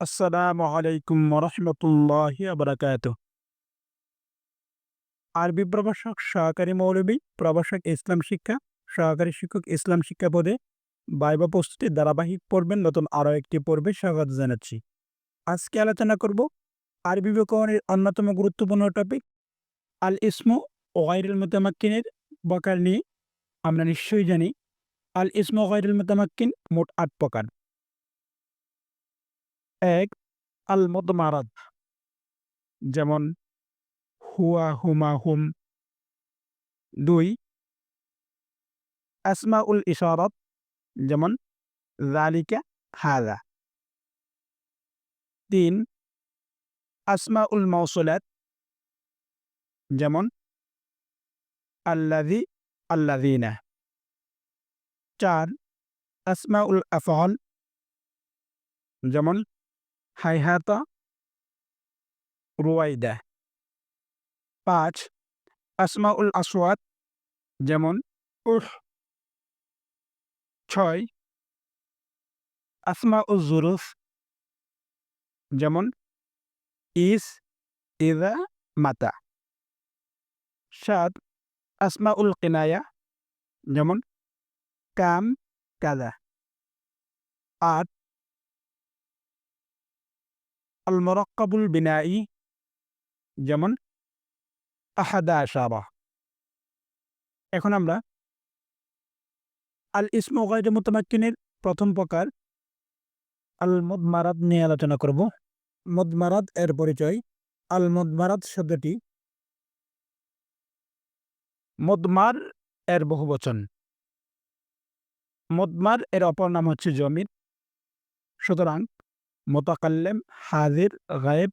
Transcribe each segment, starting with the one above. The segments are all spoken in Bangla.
আসসালামু আলাইকুম ওরহমতুল্লাহি বারাকাতুহ। আরবি প্রভাষক সহকারী মৌলবী প্রভাষক ইসলাম শিক্ষা সহকারী শিক্ষক ইসলাম শিক্ষা পদে ভাইবা প্রস্তুতির ধারাবাহিক পর্বের নতুন আরও একটি পর্বে স্বাগত জানাচ্ছি। আজকে আলোচনা করব আরবি ব্যাকরণের অন্যতম গুরুত্বপূর্ণ টপিক আল ইসমু ও গায়রুল মুতামাক্কিনের প্রকার নিয়ে। আমরা নিশ্চয়ই জানি আল ইসমু ও গায়রুল মুতামাক্কিন মোট ৮ প্রকার। ১. আল মুদমারাদ, যেমন হুয়া, হুমা, হুম। ২. আসমাউল ইশারাত, যেমন যালিকা, হাযা। ৩. আসমাউল মাওসুলাত, যেমন আল্লাযী, আল্লাযীনা। ৪. আসমাউল আফআল, যেমন হাইহাতা, রুয়াইদা। ৫. আসমাউল আসওয়াত, যেমন উহ। ৬. আসমাউজ জুরুফ, যেমন ইস, ইযা, মাতা। ৭. আসমাউল কিনায়া, যেমন কাম, কাযা। ৮. আল মুরাক্কাবুল বিনাই, যেমন আহাদা আশারা। এখন আমরা আল ইসমু গায়রু মুতামাক্কিনের প্রথম প্রকার আল মুদমারাদ নিয়ে আলোচনা করব। মুদমারাদ এর পরিচয়। আল মুদমারাদ শব্দটি মুদমার এর বহুবচন। মুদমার এর অপর নাম হচ্ছে জমির। সুতরাং মুতাকাল্লিম, হাজির, গায়েব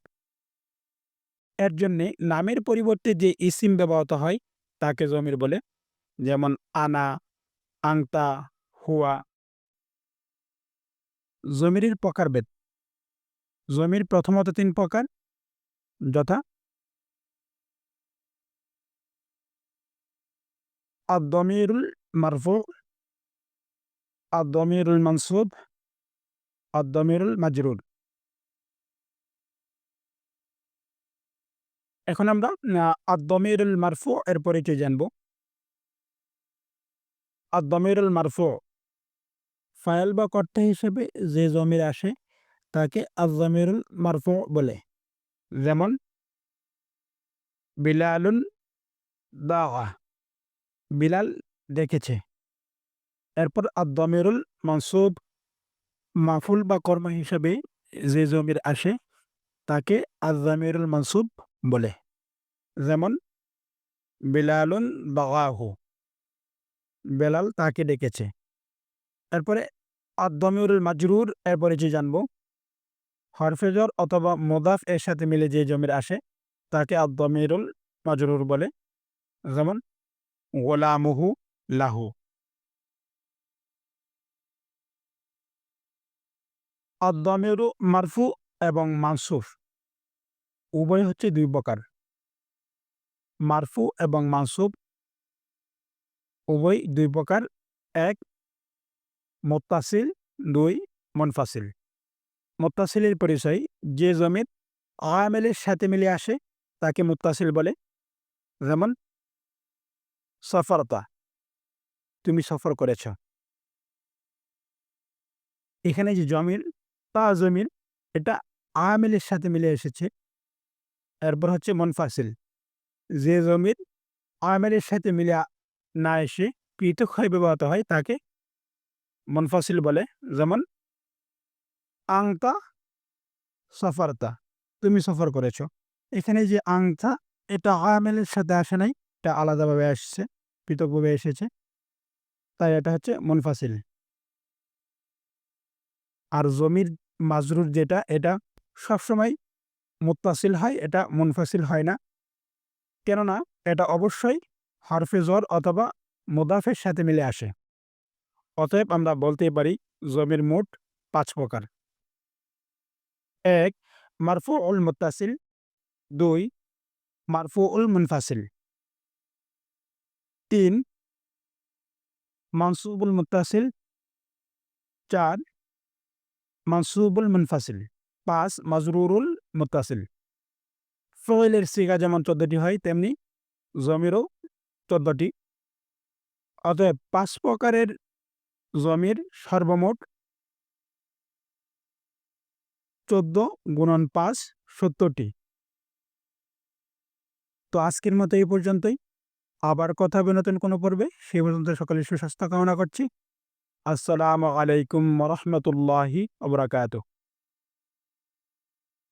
এর জন্যে নামের পরিবর্তে যে ইসিম ব্যবহৃত হয় তাকে জমির বলে, যেমন আনা, আংতা, হুয়া। জমিরের প্রকারভেদ। জমির প্রথমত ৩ প্রকার, যথা আদ-দমিরুল মারফু, আদ-দমিরুল মানসুব, আদ-দমিরুল মাজরুর। এখন আমরা আদ-দমিরুল মারফু এর পরিচয় জানব। আদ-দমিরুল মারফু, ফাইল বা কর্তা হিসেবে যে জমির আসে তাকে আদ-দমিরুল মারফু বলে, যেমন বিলালুন দাওয়া, বিলাল ডেকেছে। এরপর আদ-দমিরুল মানসুব, মাফুল বা কর্ম হিসেবে যে জমির আসে তাকে আদ-দমিরুল মানসুব বলে, যেমন বিলালুন দাওয়াহু, বেলাল তাকে ডেকেছে। এরপরে আদ-দমিরুল মাজরুর এর পরিচয় জানব। হরফে জর অথবা মুদাফ এর সাথে মিলে যে জমির আসে তাকে আদ-দমিরুল মাজরুর বলে, যেমন গোলামুহু লাহু। আদ-দমিরু মারফু এবং মানসুব উভয় হচ্ছে ২ প্রকার। মারফু এবং মানসুব উভয় ২ প্রকার। ১. মুত্তাসিল, ২. মুনফাসিল। মুত্তাসিলের পরিচয়, যে জমির আমিলের সাথে মিলে আসে তাকে মুত্তাসিল বলে, যেমন সফরতা, তুমি সফর করেছ। এখানে যে জমির তা জমির, এটা আমিলের সাথে মিলে এসেছে। এরপর হচ্ছে মুনফাসিল, যে জমির আমিলের সাথে মিলে না এসে পৃথক হয়ে ব্যবহৃত হয় তাকে মুনফাসিল বলে, যেমন আংতা সফরতা, তুমি সফর করেছ। এখানে যে আংতা, এটা আমিলের সাথে আসে নাই, এটা আলাদাভাবে আসছে, পৃথকভাবে এসেছে, তাই এটা হচ্ছে মুনফাসিল। আর জমির মাজরুর যেটা, এটা সবসময় মুত্তাসিল হয়, এটা মুনফাসিল হয় না। কেননা এটা অবশ্যই হরফে জর অথবা মুদাফের সাথে মিলে আসে। অতএব আমরা বলতেই পারি জমির মোট ৫ প্রকার। ১. মারফুউল মুত্তাসিল, ২. মারফুউল মুনফাসিল, ৩. মানসুবুল মুত্তাসিল, ৪. মানসুবুল মুনফাসিল। 5 মাজরুরুল মুত্তাসিল। ফইলের সিগা যেমন 14টি হয় তেমনি জমিরও 14টি। অতএব 5 প্রকারের জমির সর্বমোট 14 গুণন 5 70টি। তো আজকের মতো এই পর্যন্তই। আবার কথা হবে নতুন কোনো পর্বে। সেই পর্যন্ত সকলের সুস্বাস্থ্য কামনা করছি। আসসালামু আলাইকুম ওয়া রাহমাতুল্লাহি ওয়া বারাকাতুহু।